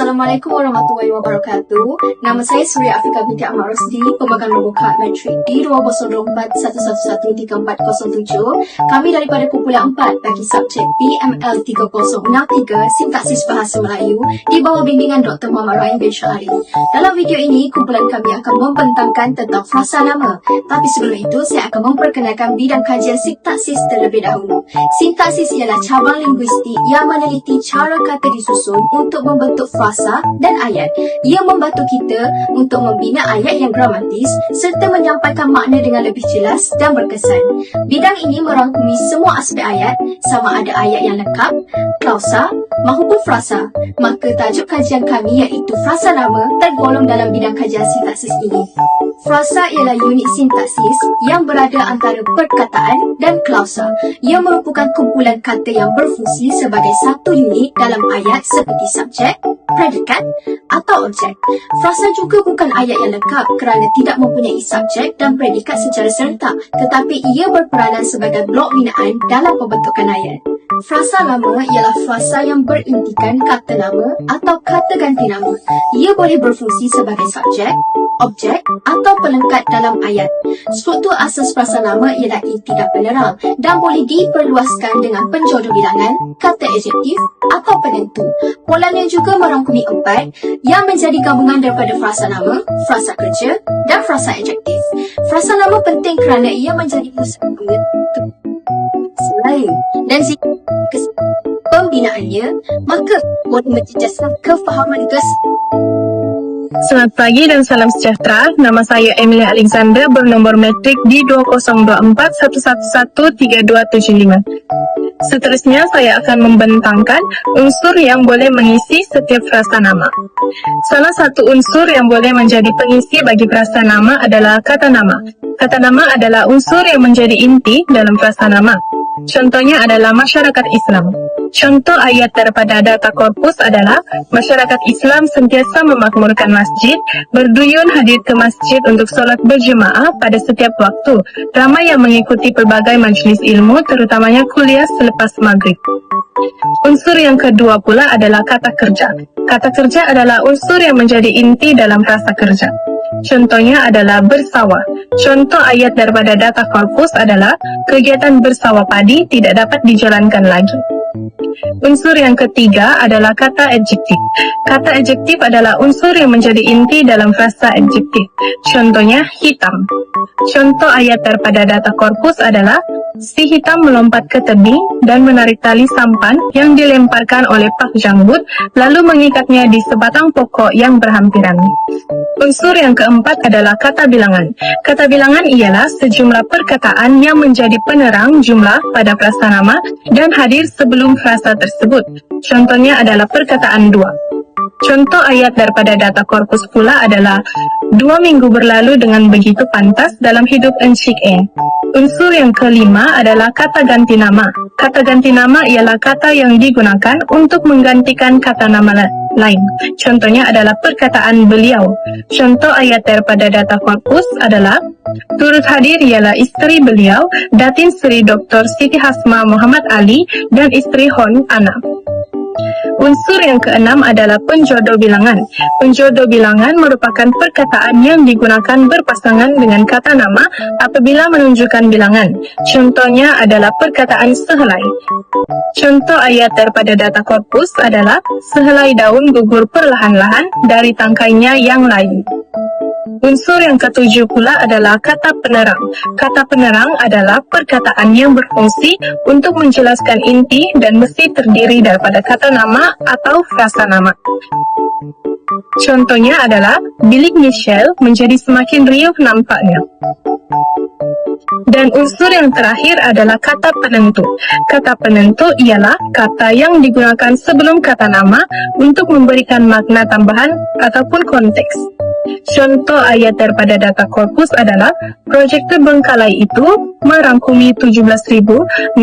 Assalamualaikum warahmatullahi wabarakatuh. Nama saya Surya Afika binti Ahmad Rosdi, pemegang nombor kad matrik D20411134007. Kami daripada kumpulan 4 bagi subjek PML 3063 Sintaksis Bahasa Melayu di bawah bimbingan Dr. Muhammad Rahim bin Syahari. Dalam video ini, kumpulan kami akan membentangkan tentang frasa nama. Tapi sebelum itu, saya akan memperkenalkan bidang kajian sintaksis terlebih dahulu. Sintaksis ialah cabang linguistik yang meneliti cara kata disusun untuk membentuk frasa dan ayat. Ia membantu kita untuk membina ayat yang gramatis serta menyampaikan makna dengan lebih jelas dan berkesan. Bidang ini merangkumi semua aspek ayat, sama ada ayat yang lengkap, klausa maupun frasa. Maka tajuk kajian kami iaitu frasa nama tergolong dalam bidang kajian sintaksis ini. Frasa ialah unit sintaksis yang berada antara perkataan dan klausa. Ia merupakan kumpulan kata yang berfungsi sebagai satu unit dalam ayat seperti subjek, predikat atau objek. Frasa juga bukan ayat yang lengkap kerana tidak mempunyai subjek dan predikat secara serentak, tetapi ia berperanan sebagai blok binaan dalam pembentukan ayat. Frasa nama ialah frasa yang berintikan kata nama atau kata ganti nama. Ia boleh berfungsi sebagai subjek, objek atau pelengkap dalam ayat. Struktur asas frasa nama ialah inti dan penerang dan boleh diperluaskan dengan penjodoh bilangan, kata adjektif atau penentu. Polanya juga merangkumi 4 yang menjadi gabungan daripada frasa nama, frasa kerja dan frasa adjektif. Frasa nama penting kerana ia menjadi pusat pembentuk selain dan jika pembinaannya, maka boleh menjejaskan kefahaman Selamat pagi dan salam sejahtera. Nama saya Emilia Alexander bernomor metrik D20411132275. Seterusnya saya akan membentangkan unsur yang boleh mengisi setiap frasa nama. Salah satu unsur yang boleh menjadi pengisi bagi frasa nama adalah kata nama. Kata nama adalah unsur yang menjadi inti dalam frasa nama. Contohnya adalah masyarakat Islam. Contoh ayat daripada data korpus adalah masyarakat Islam sentiasa memakmurkan masjid, berduyun hadir ke masjid untuk solat berjemaah pada setiap waktu. Ramai yang mengikuti pelbagai majlis ilmu, terutamanya kuliah selepas maghrib. Unsur yang kedua pula adalah kata kerja. Kata kerja adalah unsur yang menjadi inti dalam frasa kerja. Contohnya adalah bersawah. Contoh ayat daripada data korpus adalah kegiatan bersawah padi tidak dapat dijalankan lagi. Unsur yang ketiga adalah kata adjektif. Kata adjektif adalah unsur yang menjadi inti dalam frasa adjektif. Contohnya hitam. Contoh ayat daripada data korpus adalah si hitam melompat ke tebing dan menarik tali sampan yang dilemparkan oleh Pak Janggut lalu mengikatnya di sebatang pokok yang berhampiran. Unsur yang keempat adalah kata bilangan. Kata bilangan ialah sejumlah perkataan yang menjadi penerang jumlah pada frasa nama dan hadir sebelum frasa tersebut. Contohnya adalah perkataan 2. Contoh ayat daripada data korpus pula adalah 2 minggu berlalu dengan begitu pantas dalam hidup Encik E. Unsur yang kelima adalah kata ganti nama. Kata ganti nama ialah kata yang digunakan untuk menggantikan kata nama lain. Contohnya adalah perkataan beliau. Contoh ayat daripada data korpus adalah turut hadir ialah isteri beliau, Datin Sri Dr. Siti Hasma Muhammad Ali dan isteri Hon Ana. Unsur yang keenam adalah penjodoh bilangan. Penjodoh bilangan merupakan perkataan yang digunakan berpasangan dengan kata nama apabila menunjukkan bilangan. Contohnya adalah perkataan sehelai. Contoh ayat daripada data korpus adalah sehelai daun gugur perlahan-lahan dari tangkainya yang layu. Unsur yang ketujuh pula adalah kata penerang. Kata penerang adalah perkataan yang berfungsi untuk menjelaskan inti dan mesti terdiri daripada kata nama atau frasa nama. Contohnya adalah bilik Michelle menjadi semakin riuh nampaknya. Dan unsur yang terakhir adalah kata penentu. Kata penentu ialah kata yang digunakan sebelum kata nama untuk memberikan makna tambahan ataupun konteks. Contoh ayat daripada data korpus adalah proyek terbengkalai itu merangkumi 17.672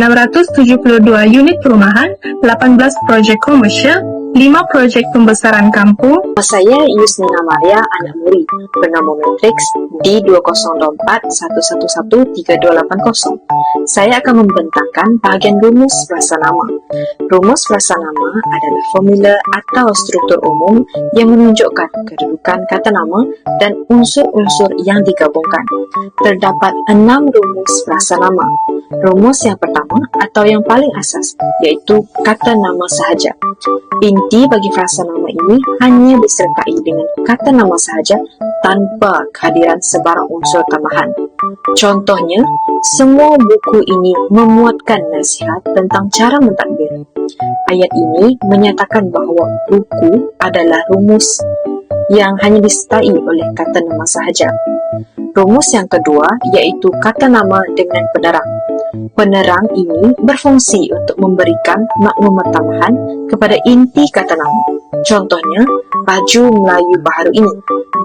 unit perumahan, 18 proyek komersial, 5 proyek pembesaran kampung. Saya Yusnina Maria, anak Muri, bernomor matriks D20411132280. Saya akan membentangkan bahagian rumus frasa nama. Rumus frasa nama adalah formula atau struktur umum yang menunjukkan kedudukan kata nama dan unsur-unsur yang digabungkan. Terdapat 6 rumus frasa nama. Rumus yang pertama atau yang paling asas iaitu kata nama sahaja. Inti bagi frasa nama ini hanya disertai dengan kata nama sahaja tanpa kehadiran sebarang unsur tambahan. Contohnya, semua buku ini memuatkan nasihat tentang cara mentadbir. Ayat ini menyatakan bahawa buku adalah rumus yang hanya disertai oleh kata nama sahaja. Rumus yang kedua iaitu kata nama dengan penerang. Penerang ini berfungsi untuk memberikan maklumat tambahan kepada inti kata nama. Contohnya, baju Melayu baharu ini.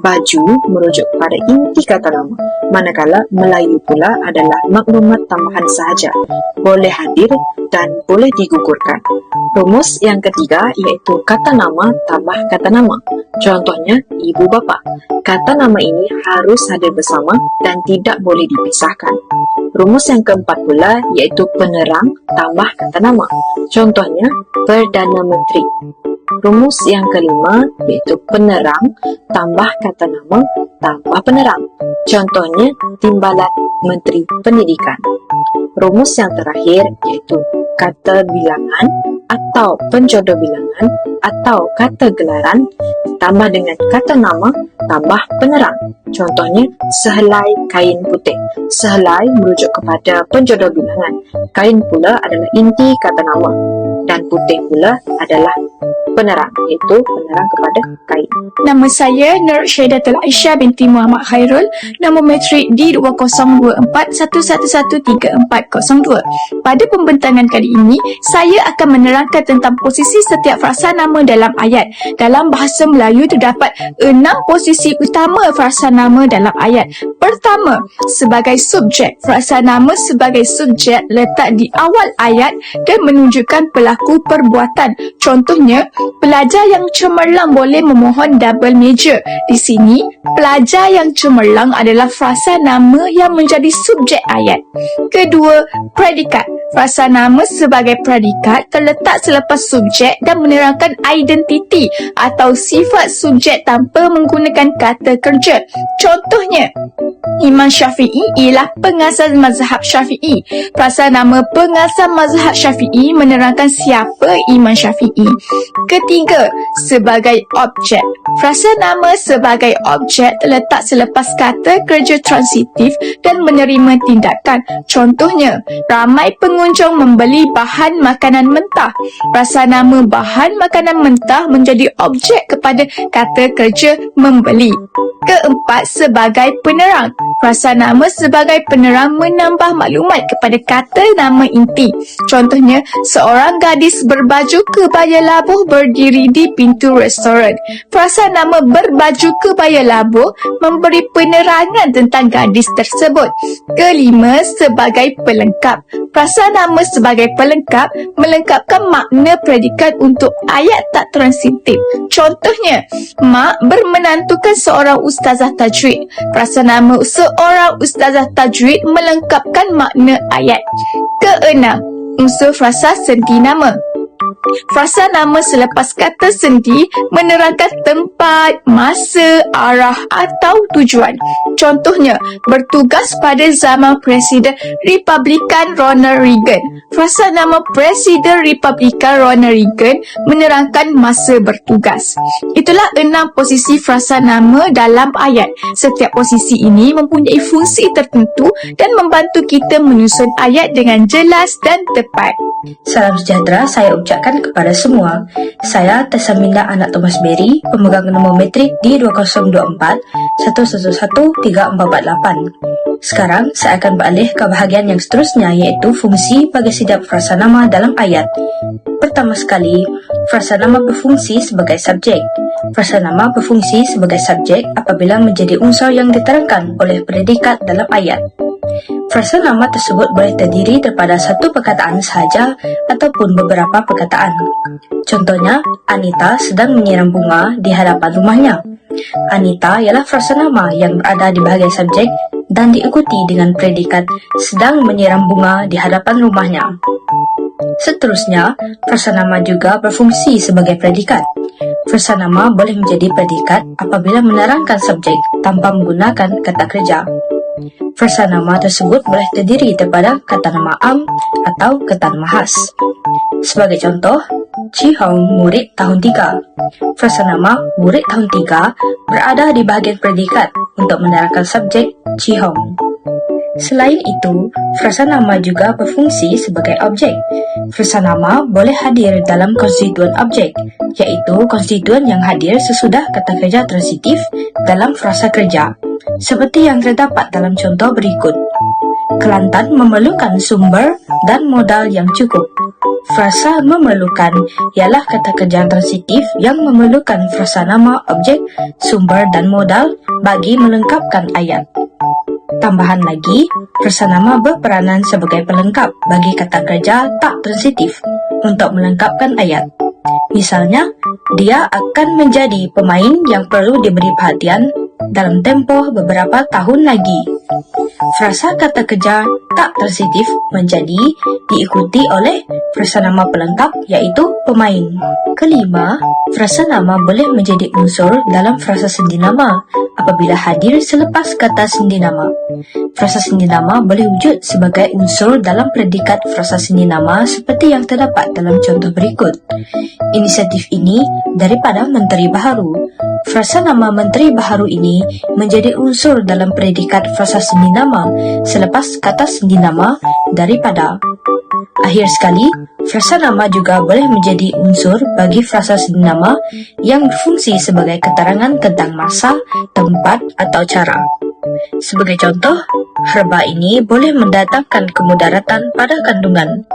Baju merujuk kepada inti kata nama, manakala Melayu pula adalah maklumat tambahan sahaja, boleh hadir dan boleh digugurkan. Rumus yang ketiga iaitu kata nama tambah kata nama. Contohnya, ibu bapa. Kata nama ini harus hadir bersama dan tidak boleh dipisahkan. Rumus yang keempat pula iaitu penerang tambah kata nama. Contohnya, Perdana Menteri. Rumus yang kelima iaitu penerang tambah kata nama tambah penerang. Contohnya, Timbalan Menteri Pendidikan. Rumus yang terakhir iaitu kata bilangan atau penjodoh bilangan atau kata gelaran tambah dengan kata nama tambah penerang. Contohnya, sehelai kain putih. Sehelai merujuk kepada penjodoh bilangan. Kain pula adalah inti kata nama. Dan putih pula adalah penerang, iaitu penerang kepada kain. Nama saya Nur Syaidatul Aisyah binti Muhammad Khairul, nombor metrik D202411134002. Pada pembentangan kali ini, saya akan menerangkan tentang posisi setiap frasa nama dalam ayat. Dalam bahasa Melayu terdapat 6 posisi utama frasa nama dalam ayat. Pertama, sebagai subjek. Frasa nama sebagai subjek letak di awal ayat dan menunjukkan pelaku perbuatan. Contohnya, pelajar yang cemerlang boleh memohon double meja. Di sini, pelajar yang cemerlang adalah frasa nama yang menjadi subjek ayat. Kedua, predikat. Frasa nama sebagai predikat terletak selepas subjek dan menerangkan identiti atau sifat subjek tanpa menggunakan kata kerja. Contohnya, Imam Syafi'i ialah pengasas mazhab Syafi'i. Frasa nama pengasas mazhab Syafi'i menerangkan siapa Imam Syafi'i. Ketiga, sebagai objek. Frasa nama sebagai objek terletak selepas kata kerja transitif dan menerima tindakan. Contohnya, ramai pengunjung membeli bahan makanan mentah. Frasa nama bahan makanan mentah menjadi objek kepada kata kerja membeli. Keempat, sebagai penerang. Frasa nama sebagai penerang menambah maklumat kepada kata nama inti. Contohnya, seorang gadis berbaju kebaya labuh berdiri di pintu restoran. Frasa nama berbaju kebaya labuh memberi penerangan tentang gadis tersebut. Kelima, sebagai pelengkap. Frasa nama sebagai pelengkap melengkapkan makna predikat untuk ayat tak transitif. Contohnya, Mak bermenantukan seorang ustazah tajwid. Frasa nama seorang ustazah tajwid melengkapkan makna ayat. Keenam, unsur frasa sendi nama. Frasa nama selepas kata sendi menerangkan tempat, masa, arah atau tujuan. Contohnya, bertugas pada zaman Presiden Republikan Ronald Reagan. Frasa nama Presiden Republikan Ronald Reagan menerangkan masa bertugas. Itulah 6 posisi frasa nama dalam ayat. Setiap posisi ini mempunyai fungsi tertentu dan membantu kita menyusun ayat dengan jelas dan tepat. Salam sejahtera saya ucapkan kepada semua. Saya Tesaminda anak Thomas Berry, pemegang nombor metrik D2024111348. Sekarang saya akan beralih ke bahagian yang seterusnya, iaitu fungsi bagi setiap frasa nama dalam ayat. Pertama sekali, frasa nama berfungsi sebagai subjek. Frasa nama berfungsi sebagai subjek apabila menjadi unsur yang diterangkan oleh predikat dalam ayat. Frasa nama tersebut boleh terdiri daripada satu perkataan sahaja ataupun beberapa perkataan. Contohnya, Anita sedang menyiram bunga di hadapan rumahnya. Anita ialah frasa nama yang berada di bahagian subjek dan diikuti dengan predikat sedang menyiram bunga di hadapan rumahnya. Seterusnya, frasa nama juga berfungsi sebagai predikat. Frasa nama boleh menjadi predikat apabila menerangkan subjek tanpa menggunakan kata kerja. Frasa nama tersebut boleh terdiri daripada kata nama am atau kata nama khas. Sebagai contoh, Chi Hong murid tahun 3. Frasa nama murid tahun 3 berada di bahagian predikat untuk menerangkan subjek Chi Hong. Selain itu, frasa nama juga berfungsi sebagai objek. Frasa nama boleh hadir dalam konstituen objek, yaitu konstituen yang hadir sesudah kata kerja transitif dalam frasa kerja, seperti yang terdapat dalam contoh berikut. Kelantan memerlukan sumber dan modal yang cukup. Frasa memerlukan ialah kata kerja transitif yang memerlukan frasa nama objek, sumber dan modal bagi melengkapkan ayat. Tambahan lagi, frasa nama berperanan sebagai pelengkap bagi kata kerja tak transitif untuk melengkapkan ayat. Misalnya, dia akan menjadi pemain yang perlu diberi perhatian dalam tempoh beberapa tahun lagi. Frasa kata kerja tak transitif menjadi diikuti oleh frasa nama pelengkap yaitu pemain. Kelima, frasa nama boleh menjadi unsur dalam frasa sendi nama apabila hadir selepas kata sendi nama. Frasa sendi nama boleh wujud sebagai unsur dalam predikat frasa sendi nama seperti yang terdapat dalam contoh berikut. Inisiatif ini daripada Menteri Baharu. Frasa nama Menteri Baharu ini menjadi unsur dalam predikat frasa sendi nama selepas kata sendi nama daripada. Akhir sekali, frasa nama juga boleh menjadi unsur bagi frasa sendi nama yang berfungsi sebagai keterangan tentang masa, tempat atau cara. Sebagai contoh, herba ini boleh mendatangkan kemudaratan pada kandungan.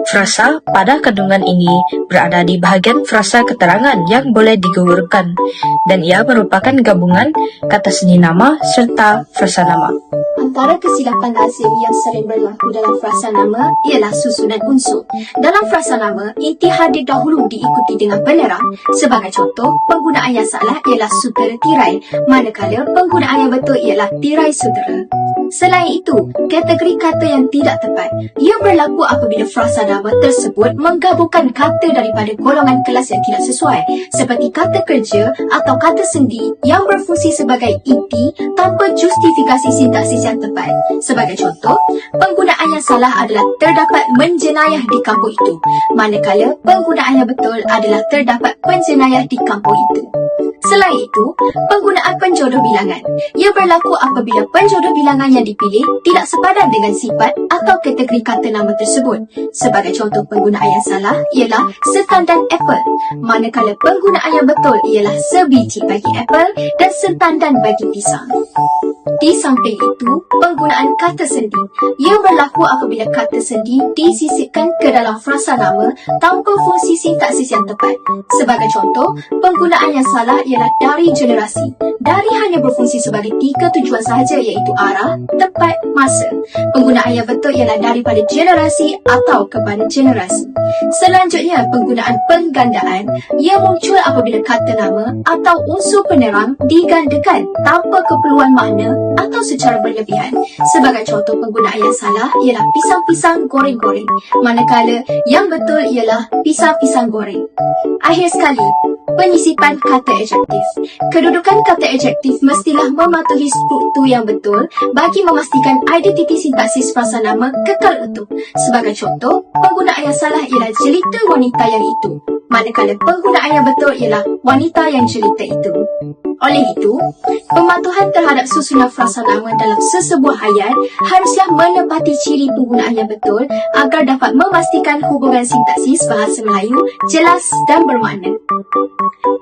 Frasa pada kandungan ini berada di bahagian frasa keterangan yang boleh digugurkan dan ia merupakan gabungan kata sendi nama serta frasa nama. Antara kesilapan lazim yang sering berlaku dalam frasa nama ialah susunan unsur. Dalam frasa nama, inti hadir dahulu diikuti dengan penerang. Sebagai contoh, penggunaan yang salah ialah sutera tirai, manakala penggunaan yang betul ialah tirai sutera. Selain itu, kategori kata yang tidak tepat ia berlaku apabila frasa nama tersebut menggabungkan kata daripada golongan kelas yang tidak sesuai, seperti kata kerja atau kata sendi yang berfungsi sebagai inti tanpa justifikasi sintaksis yang tepat. Sebagai contoh, penggunaan yang salah adalah terdapat menjenayah di kampung itu, manakala penggunaan yang betul adalah terdapat penjenayah di kampung itu. Selain itu, penggunaan penjodoh bilangan ia berlaku apabila penjodoh bilangan yang dipilih tidak sepadan dengan sifat atau kategori kata nama tersebut. Sebagai contoh penggunaan yang salah ialah setandan apple, manakala penggunaan yang betul ialah sebiji bagi apple dan setandan bagi pisang. Di samping itu, penggunaan kata sendi ia berlaku apabila kata sendi disisipkan ke dalam frasa nama tanpa fungsi sintaksis yang tepat. Sebagai contoh, penggunaan yang salah ialah dari generasi. Dari hanya berfungsi sebagai 3 tujuan sahaja iaitu arah, tempat, masa. Penggunaan yang betul ialah daripada generasi atau kepada generasi. Selanjutnya, penggunaan penggandaan ia muncul apabila kata nama atau unsur penerang digandakan tanpa keperluan makna atau secara berlebihan. Sebagai contoh penggunaan yang salah ialah pisang-pisang goreng-goreng, manakala yang betul ialah pisang-pisang goreng. Akhir sekali, penyisipan kata adjektif. Kedudukan kata adjektif mestilah mematuhi struktur yang betul bagi memastikan identiti sintaksis frasa nama kekal utuh. Sebagai contoh, penggunaan yang salah ialah jelita wanita yang itu, manakala penggunaan yang betul ialah wanita yang jelita itu. Oleh itu, pematuhan terhadap susunan frasa nama dalam sesebuah ayat haruslah menepati ciri penggunaan yang betul agar dapat memastikan hubungan sintaksis bahasa Melayu jelas dan bermakna.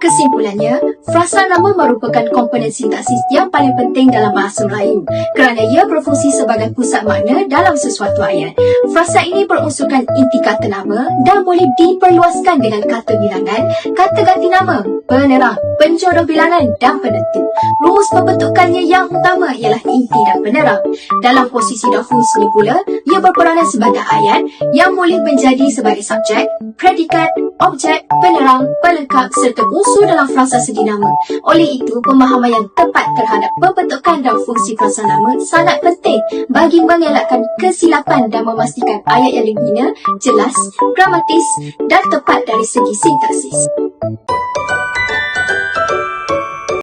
Kesimpulannya, frasa nama merupakan komponen sintaksis yang paling penting dalam bahasa Melayu kerana ia berfungsi sebagai pusat makna dalam sesuatu ayat. Frasa ini berunsurkan inti kata nama dan boleh diperluaskan dengan kata bilangan, kata ganti nama, penerang, penjodoh bilangan dan penentu. Rumus pembentukannya yang utama ialah inti dan penerang. Dalam posisi dan fungsinya pula, ia berperanan sebagai ayat yang boleh menjadi sebagai subjek, predikat, objek, penerang, pelengkap serta unsur dalam frasa segi nama. Oleh itu, pemahaman yang tepat terhadap pembentukan dan fungsi frasa nama sangat penting bagi mengelakkan kesilapan dan memastikan ayat yang dibina jelas, gramatis dan tepat dari segi sintaksis.